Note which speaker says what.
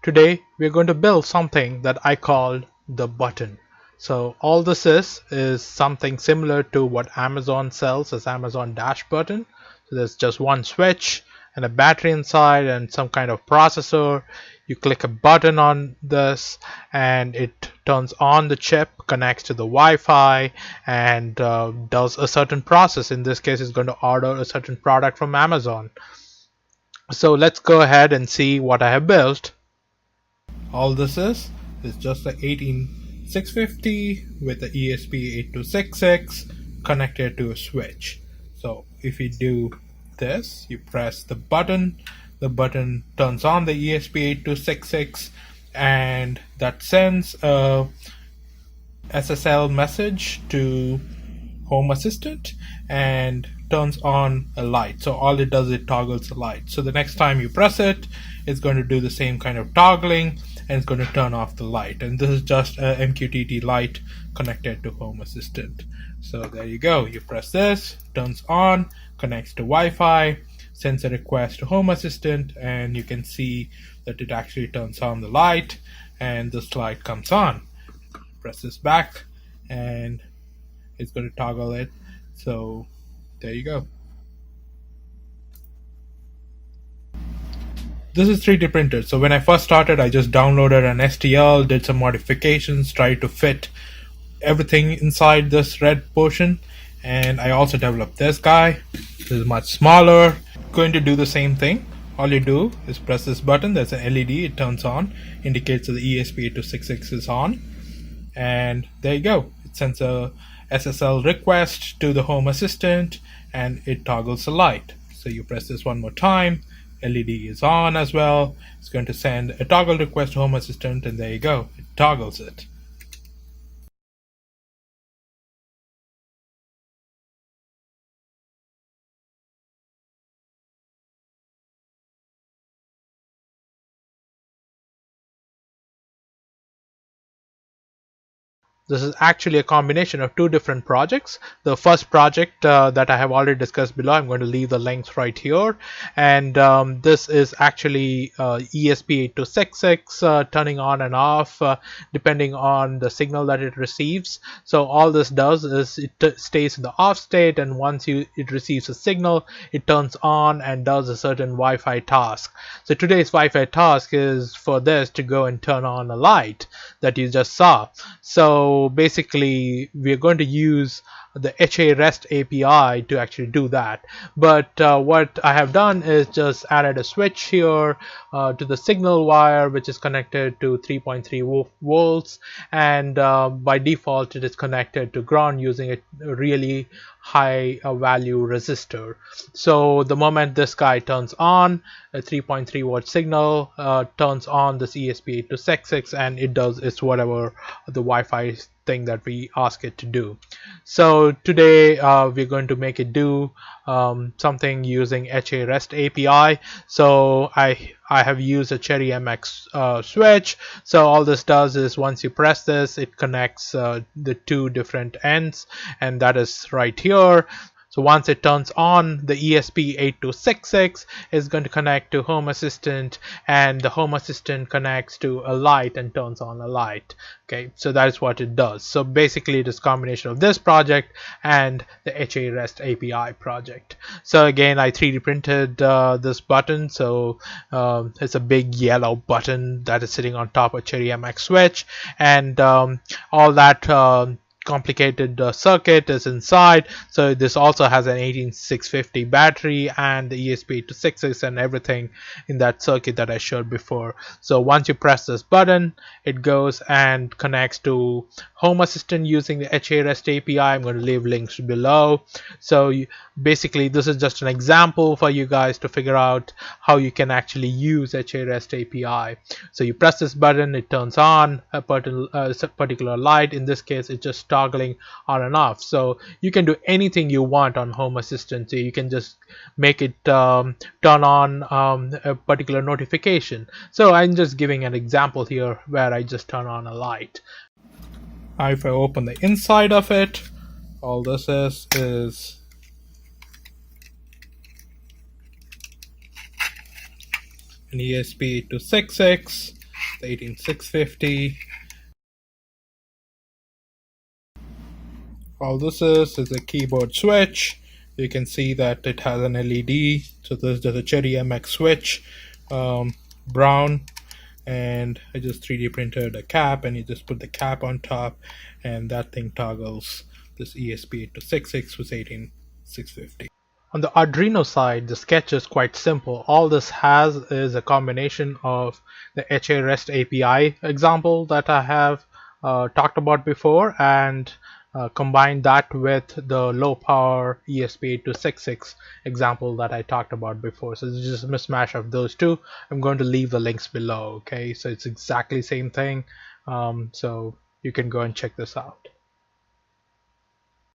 Speaker 1: Today we're going to build something that I called the button. So all this is something similar to what Amazon sells as Amazon Dash button. So there's just one switch and a battery inside and some kind of processor. You click a button on this and it turns on the chip, connects to the Wi-Fi, and does a certain process. In this case, it's going to order a certain product from Amazon. So let's go ahead and see what I have built. All this is just the 18650 with the ESP8266 connected to a switch. So if you do this, you press the button turns on the ESP8266 and that sends a SSL message to Home Assistant and turns on a light. So all it does is it toggles the light. So the next time you press it, it's going to do the same kind of toggling and it's going to turn off the light. And this is just a MQTT light connected to Home Assistant. So there you go. You press this, turns on, connects to Wi-Fi, sends a request to Home Assistant, and you can see that it actually turns on the light and this light comes on. Press this back and it's going to toggle it. So there you go. This is 3D printed. So when I first started, I just downloaded an STL, did some modifications, tried to fit everything inside this red portion. And I also developed this guy. This is much smaller. Going to do the same thing. All you do is press this button. There's an LED. It turns on, indicates that the ESP8266 is on. And there you go. It sends a SSL request to the Home Assistant and it toggles the light. So you press this one more time, LED is on as well. It's going to send a toggle request to Home Assistant and there you go, it toggles it. This is actually a combination of two different projects. The first project that I have already discussed below, I'm going to leave the links right here. And this is actually ESP8266 turning on and off depending on the signal that it receives. So all this does is it stays in the off state, and once it receives a signal, it turns on and does a certain Wi-Fi task. So today's Wi-Fi task is for this to go and turn on a light that you just saw. So basically we're going to use the HARestAPI to actually do that. But what I have done is just added a switch here to the signal wire, which is connected to 3.3 volts, and by default it is connected to ground using a really high value resistor. So the moment this guy turns on, a 3.3 volt signal turns on this ESP8266 and it does its whatever the Wi-Fi thing that we ask it to do. So today we're going to make it do something using HARestAPI. So I have used a Cherry MX switch. So all this does is once you press this, it connects the two different ends, and that is right here. So once it turns on, the ESP8266 is going to connect to Home Assistant, and the Home Assistant connects to a light and turns on a light. Okay, so that is what it does. So basically it is a combination of this project and the HARestAPI project. So again, I 3D printed this button. So it's a big yellow button that is sitting on top of Cherry MX switch, and all that complicated circuit is inside. So this also has an 18650 battery and the ESP8266 and everything in that circuit that I showed before. So once you press this button, it goes and connects to Home Assistant using the HARestAPI. I'm going to leave links below. So basically this is just an example for you guys to figure out how you can actually use HARestAPI. So you press this button, it turns on a particular light. In this case, it just toggling on and off. So you can do anything you want on Home Assistant. So you can just make it turn on a particular notification. So I'm just giving an example here where I just turn on a light. If I open the inside of it, all this is an ESP8266 18650. All this is a keyboard switch. You can see that it has an LED. So there's a Cherry MX switch, brown, and I just 3D printed a cap, and you just put the cap on top, and that thing toggles this ESP8266 with 18650. On the Arduino side, the sketch is quite simple. All this has is a combination of the HARestAPI example that I have talked about before, and combine that with the low power ESP8266 example that I talked about before. So it's just a mismatch of those two. I'm going to leave the links below. Okay, so it's exactly the same thing. So you can go and check this out.